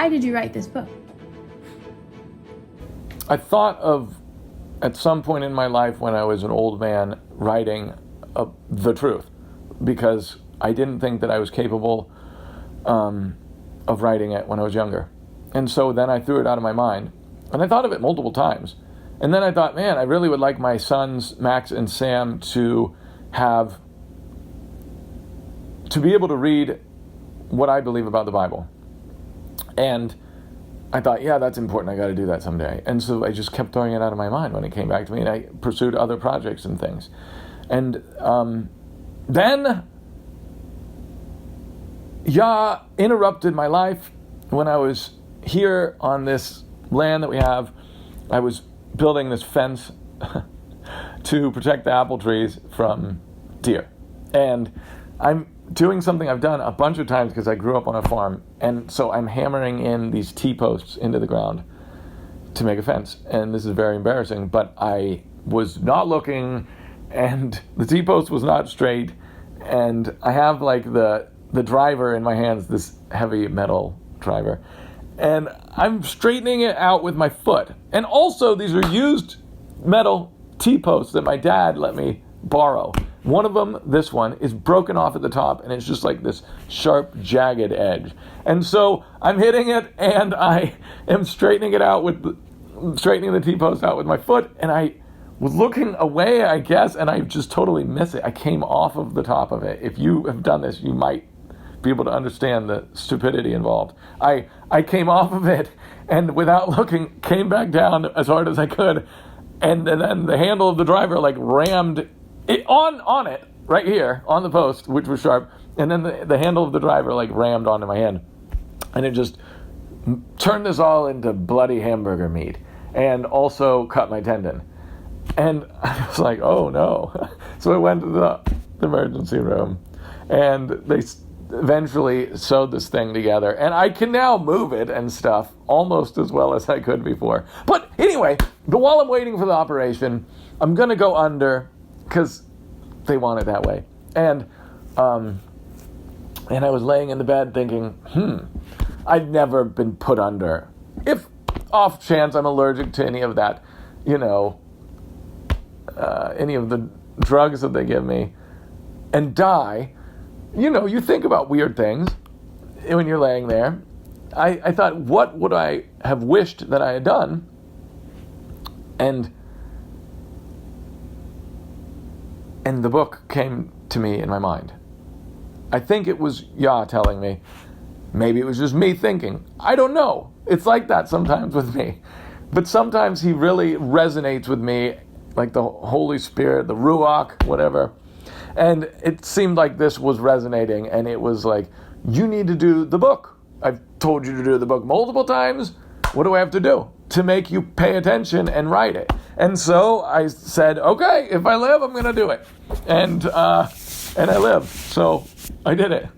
why did you write this book? I thought of, at some point in my life when I was an old man, writing the truth, because I didn't think that I was capable of writing it when I was younger. And so then I threw it out of my mind. And I thought of it multiple times. And then I thought, man, I really would like my sons, Max and Sam, to be able to read what I believe about the Bible. And I thought, yeah, that's important. I got to do that someday. And so I just kept throwing it out of my mind when it came back to me, and I pursued other projects and things. And then Yah interrupted my life when I was here on this land that we have. I was building this fence to protect the apple trees from deer. And I'm doing something I've done a bunch of times because I grew up on a farm. And so I'm hammering in these T-posts into the ground to make a fence. And this is very embarrassing, but I was not looking, and the T-post was not straight. And I have like the driver in my hands, this heavy metal driver. And I'm straightening it out with my foot. And also, these are used metal T-posts that my dad let me borrow. One of them, this one, is broken off at the top, and it's just like this sharp, jagged edge. And so I'm hitting it, and I am straightening the T-post out with my foot, and I was looking away, I guess, and I just totally miss it. I came off of the top of it. If you have done this, you might be able to understand the stupidity involved. I came off of it, and without looking, came back down as hard as I could, and then the handle of the driver like rammed it on it right here on the post, which was sharp, and then the handle of the driver like rammed onto my hand, and it just turned this all into bloody hamburger meat, and also cut my tendon. And I was like, oh no. So I went to the emergency room, and they eventually sewed this thing together, and I can now move it and stuff almost as well as I could before. But anyway, while I'm waiting for the operation, I'm gonna go under because they want it that way. And I was laying in the bed thinking, I've never been put under. If off chance I'm allergic to any of that, any of the drugs that they give me, and die. You think about weird things when you're laying there. I thought, what would I have wished that I had done? And the book came to me in my mind. I think it was Yah telling me. Maybe it was just me thinking. I don't know. It's like that sometimes with me. But sometimes he really resonates with me, like the Holy Spirit, the Ruach, whatever. And it seemed like this was resonating, and it was like, you need to do the book. I've told you to do the book multiple times. What do I have to do to make you pay attention and write it? And so I said, okay, if I live, I'm going to do it. And I lived, so I did it.